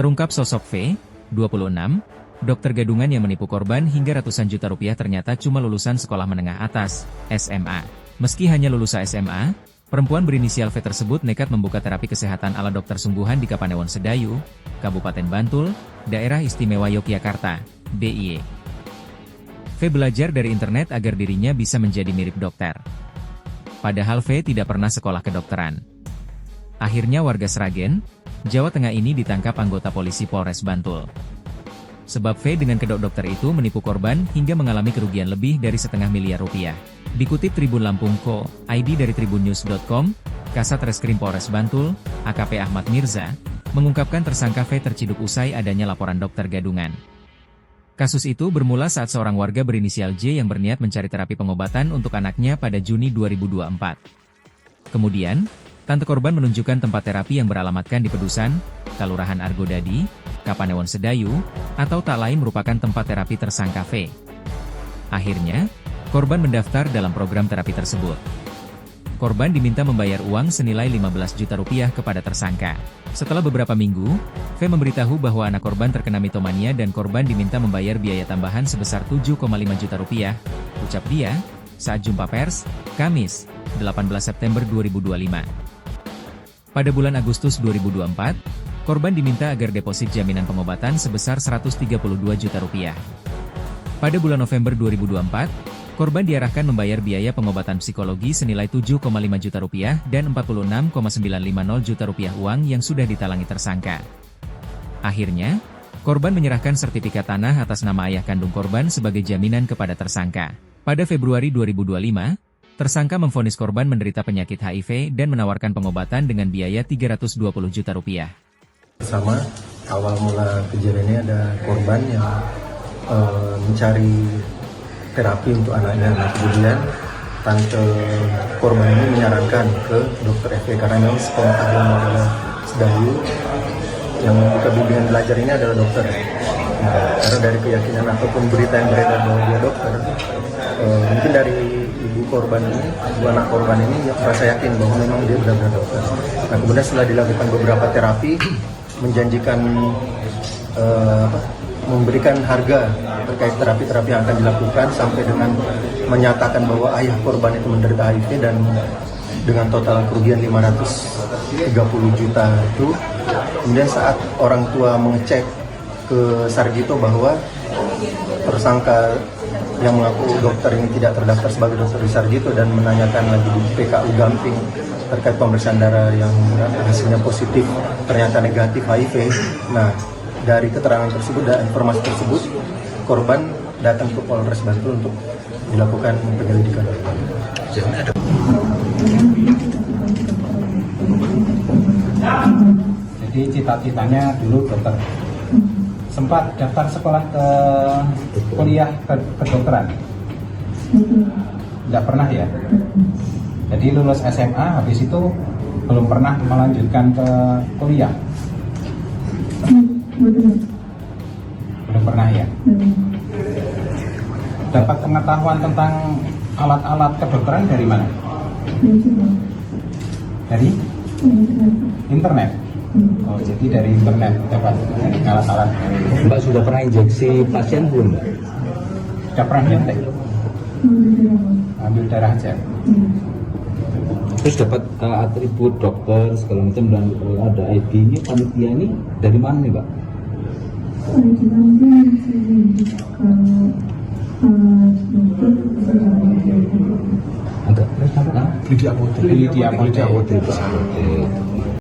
Terungkap sosok V, 26, dokter gadungan yang menipu korban hingga ratusan juta rupiah ternyata cuma lulusan sekolah menengah atas, SMA. Meski hanya lulusan SMA, perempuan berinisial V tersebut nekat membuka terapi kesehatan ala dokter sungguhan di Kapanewon Sedayu, Kabupaten Bantul, Daerah Istimewa Yogyakarta, DIY. V belajar dari internet agar dirinya bisa menjadi mirip dokter. Padahal V tidak pernah sekolah kedokteran. Akhirnya warga Sragen, Jawa Tengah ini ditangkap anggota polisi Polres Bantul. Sebab V dengan kedok dokter itu menipu korban hingga mengalami kerugian lebih dari setengah miliar rupiah. Dikutip Tribun Lampung Co. ID dari tribunnews.com, Kasat Reskrim Polres Bantul, AKP Ahmad Mirza, mengungkapkan tersangka V terciduk usai adanya laporan dokter gadungan. Kasus itu bermula saat seorang warga berinisial J yang berniat mencari terapi pengobatan untuk anaknya pada Juni 2024. Kemudian, tante korban menunjukkan tempat terapi yang beralamatkan di Pedusan, Kelurahan Argodadi, Kapanewon Sedayu, atau tak lain merupakan tempat terapi tersangka V. Akhirnya, korban mendaftar dalam program terapi tersebut. Korban diminta membayar uang senilai 15 juta rupiah kepada tersangka. Setelah beberapa minggu, V memberitahu bahwa anak korban terkena mitomania dan korban diminta membayar biaya tambahan sebesar 7,5 juta rupiah, ucap dia, saat jumpa pers, Kamis, 18 September 2025. Pada bulan Agustus 2024, korban diminta agar deposit jaminan pengobatan sebesar 132 juta rupiah. Pada bulan November 2024, korban diarahkan membayar biaya pengobatan psikologi senilai 7,5 juta rupiah dan 46,950 juta rupiah uang yang sudah ditalangi tersangka. Akhirnya, korban menyerahkan sertifikat tanah atas nama ayah kandung korban sebagai jaminan kepada tersangka. Pada Februari 2025, tersangka memvonis korban menderita penyakit HIV dan menawarkan pengobatan dengan biaya 320 juta rupiah. Sama awal mula kejadian ini ada korban yang mencari terapi untuk anaknya. Nah, kemudian tante korban ini menyarankan ke dokter FV karena memang sepengetahuan adalah Sedayu yang membuka bimbingan belajar ini adalah dokter. Nah, karena dari keyakinan ataupun berita yang beredar bahwa dia dokter, mungkin dari ibu korban ini, ibu anak korban ini merasa yakin bahwa memang dia benar-benar dokter. Nah, kemudian setelah dilakukan beberapa terapi, menjanjikan memberikan harga terkait terapi-terapi yang akan dilakukan sampai dengan menyatakan bahwa ayah korban itu menderita HIV dan dengan total kerugian 530 juta itu. Kemudian saat orang tua mengecek ke Sarjito bahwa tersangka yang mengaku dokter ini tidak terdaftar sebagai dokter di Sarjito dan menanyakan lagi di PKU Gamping terkait pemeriksaan darah yang hasilnya positif ternyata negatif HIV. Nah, dari keterangan tersebut dan informasi tersebut, korban datang ke Polres Bantul untuk dilakukan penyelidikan. Jadi cita-citanya dulu dokter. Sempat daftar sekolah ke kuliah kedokteran? Tidak pernah ya? Jadi lulus SMA, habis itu belum pernah melanjutkan ke kuliah? Belum pernah ya? Dapat pengetahuan tentang alat-alat kedokteran dari mana? Dari? Internet? Oh, jadi dari internet dapat alat-alat. Mbak sudah pernah injeksi pasien belum? Sudah pernah nyuntik? Ambil darah aja. Terus dapat atribut dokter segala macam dan ada ID ini, panitia ini dari mana nih, Mbak? Agak di apotek.